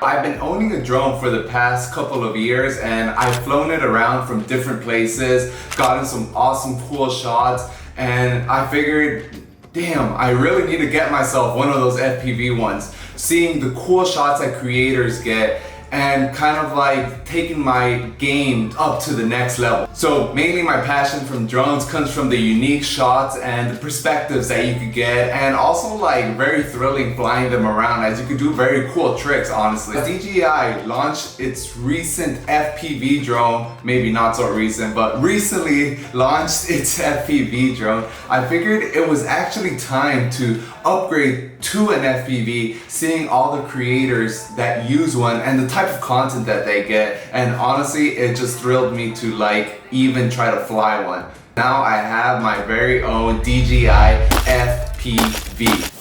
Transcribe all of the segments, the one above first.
I've been owning a drone for the past couple of years and I've flown it around from different places, gotten some awesome cool shots, and I figured, damn, I really need to get myself one of those FPV ones. Seeing the cool shots that creators get and kind of like taking my game up to the next level. So mainly my passion from drones comes from the unique shots and the perspectives that you could get, and also like very thrilling flying them around, as you could do very cool tricks, honestly. DJI launched its recent FPV drone, maybe not so recent, but recently launched its FPV drone. I figured it was actually time to upgrade to an FPV, seeing all the creators that use one and the type of content that they get, and honestly it just thrilled me to like even try to fly one. Now I have my very own DJI FPV.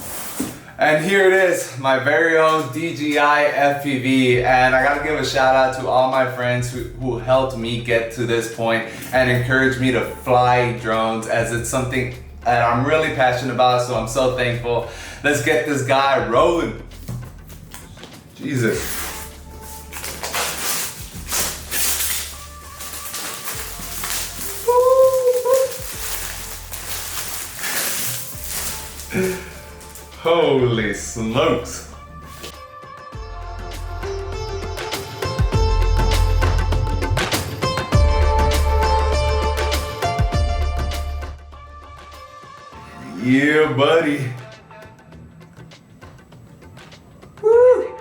And here it is, my very own DJI FPV, and I gotta give a shout out to all my friends who helped me get to this point and encouraged me to fly drones, as it's something that I'm really passionate about, so I'm so thankful. Let's get this guy rolling. Jesus. Holy smokes. Yeah, buddy. Woo!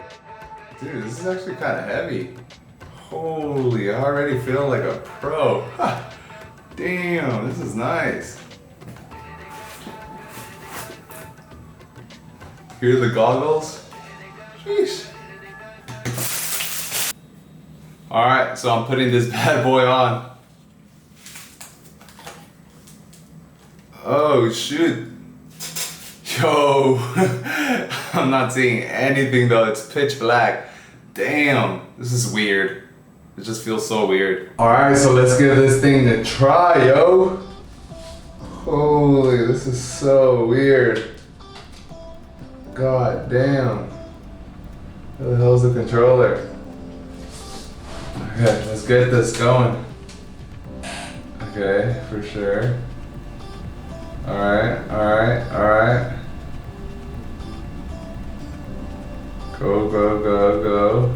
Dude, this is actually kind of heavy. Holy, I already feel like a pro. Ha. Damn, this is nice. Here are the goggles. Sheesh. Alright, so I'm putting this bad boy on. Oh shoot. Yo, I'm not seeing anything though, it's pitch black. Damn, this is weird. It just feels so weird. Alright, so let's give this thing a try, yo. Holy, this is so weird. God damn. Where the hell's the controller? Okay, let's get this going. Okay, for sure. Alright, alright, alright. Go, go, go, go.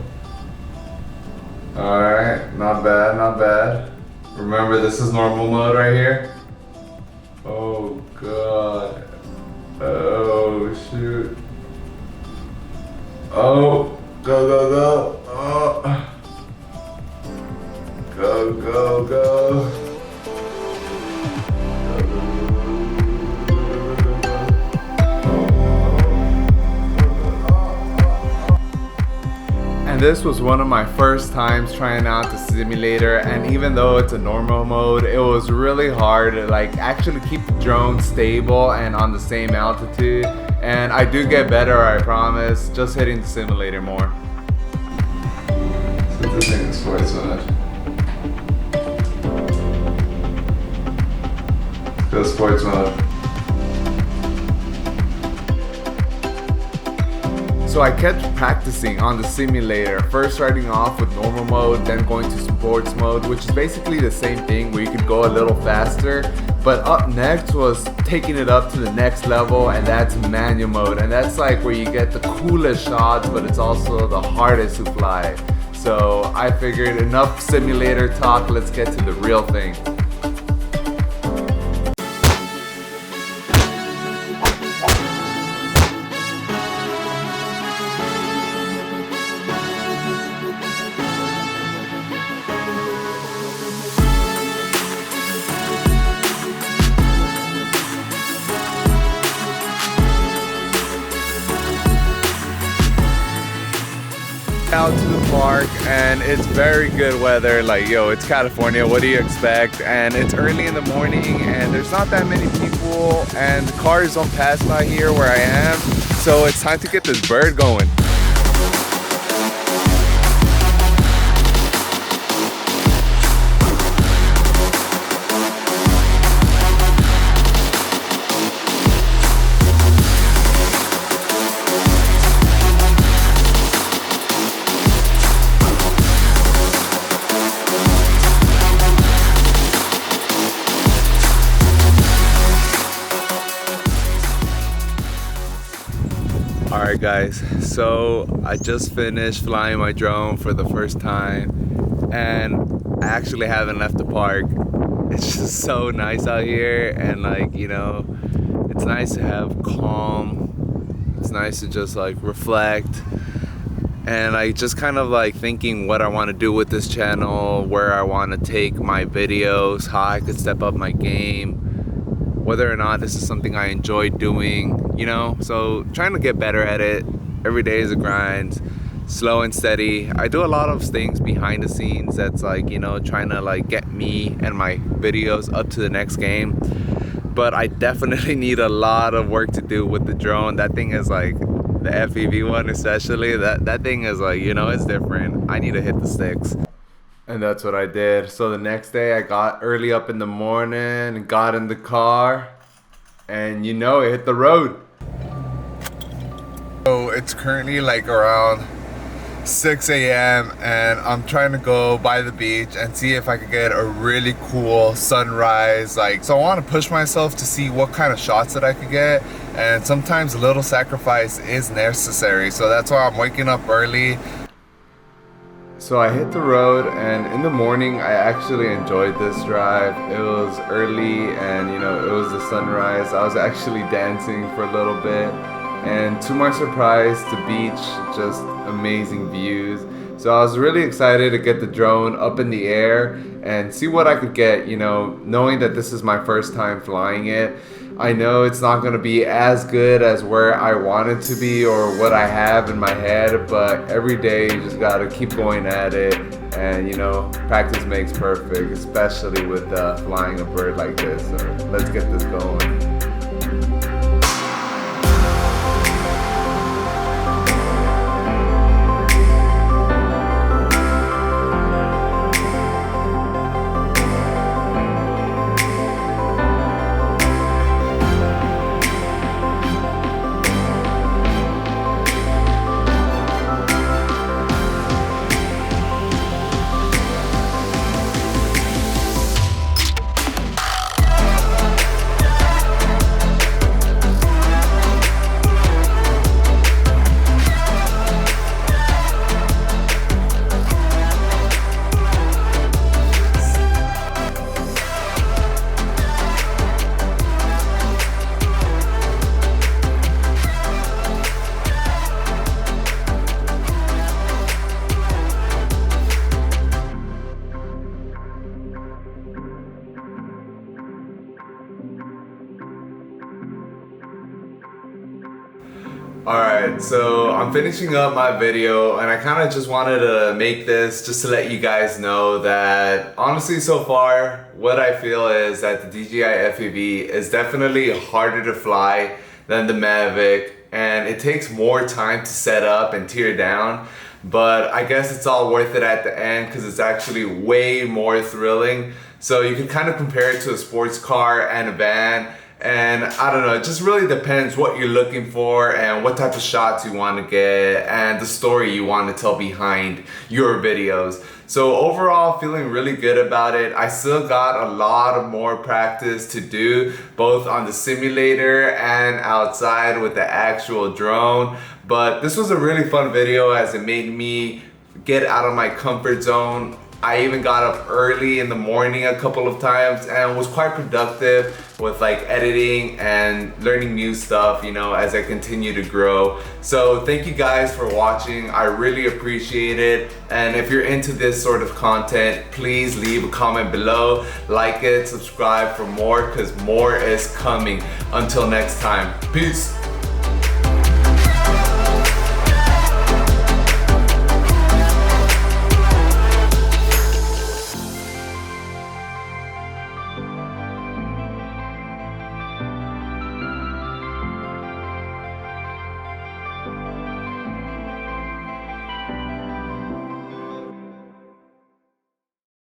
Alright, not bad, not bad. Remember, this is normal mode right here. Oh god. Oh shoot. Oh, go, go, go. Oh. Go, go, go. And this was one of my first times trying out the simulator, and even though it's a normal mode, it was really hard to like actually keep the drone stable and on the same altitude. And I do get better, I promise, just hitting the simulator more. So this thing is sports mode. Let's go sports mode. So I kept practicing on the simulator, first starting off with normal mode, then going to sports mode, which is basically the same thing where you could go a little faster. But up next was taking it up to the next level, and that's manual mode. And that's like where you get the coolest shots, but it's also the hardest to fly. So I figured enough simulator talk, let's get to the real thing. Out to the park, and it's very good weather. Like, yo, it's California, what do you expect? And it's early in the morning and there's not that many people, and the cars don't pass by here where I am, so it's time to get this bird going. Alright guys, so I just finished flying my drone for the first time and I actually haven't left the park. It's just so nice out here, and like, you know, it's nice to have calm. It's nice to just like reflect, and like just kind of like thinking what I want to do with this channel, where I want to take my videos, how I could step up my game, whether or not this is something I enjoy doing, you know. So trying to get better at it. Every day is a grind, slow and steady. I do a lot of things behind the scenes that's like, you know, trying to like get me and my videos up to the next game. But I definitely need a lot of work to do with the drone. That thing is like, the FPV one especially, that thing is like, you know, it's different. I need to hit the sticks. And that's what I did. So the next day I got early up in the morning and got in the car, and you know, it hit the road. So it's currently like around 6 a.m. and I'm trying to go by the beach and see if I could get a really cool sunrise. Like, so I want to push myself to see what kind of shots that I could get, and sometimes a little sacrifice is necessary. So that's why I'm waking up early. So I hit the road, and in the morning I actually enjoyed this drive. It was early and, you know, it was the sunrise. I was actually dancing for a little bit, and to my surprise, the beach, just amazing views. So I was really excited to get the drone up in the air and see what I could get, you know, knowing that this is my first time flying it. I know it's not going to be as good as where I want it to be or what I have in my head, but every day you just got to keep going at it, and you know, practice makes perfect, especially with flying a bird like this. So let's get this going. Alright, so I'm finishing up my video, and I kind of just wanted to make this just to let you guys know that honestly so far what I feel is that the DJI FPV is definitely harder to fly than the Mavic, and it takes more time to set up and tear down, but I guess it's all worth it at the end because it's actually way more thrilling. So you can kind of compare it to a sports car and a van. And I don't know, it just really depends what you're looking for and what type of shots you want to get and the story you want to tell behind your videos. So overall, feeling really good about it. I still got a lot of more practice to do, both on the simulator and outside with the actual drone. But this was a really fun video as it made me get out of my comfort zone. I even got up early in the morning a couple of times and was quite productive with like editing and learning new stuff, you know, as I continue to grow. So thank you guys for watching. I really appreciate it. And if you're into this sort of content, please leave a comment below, like it, subscribe for more, because more is coming. Until next time, peace.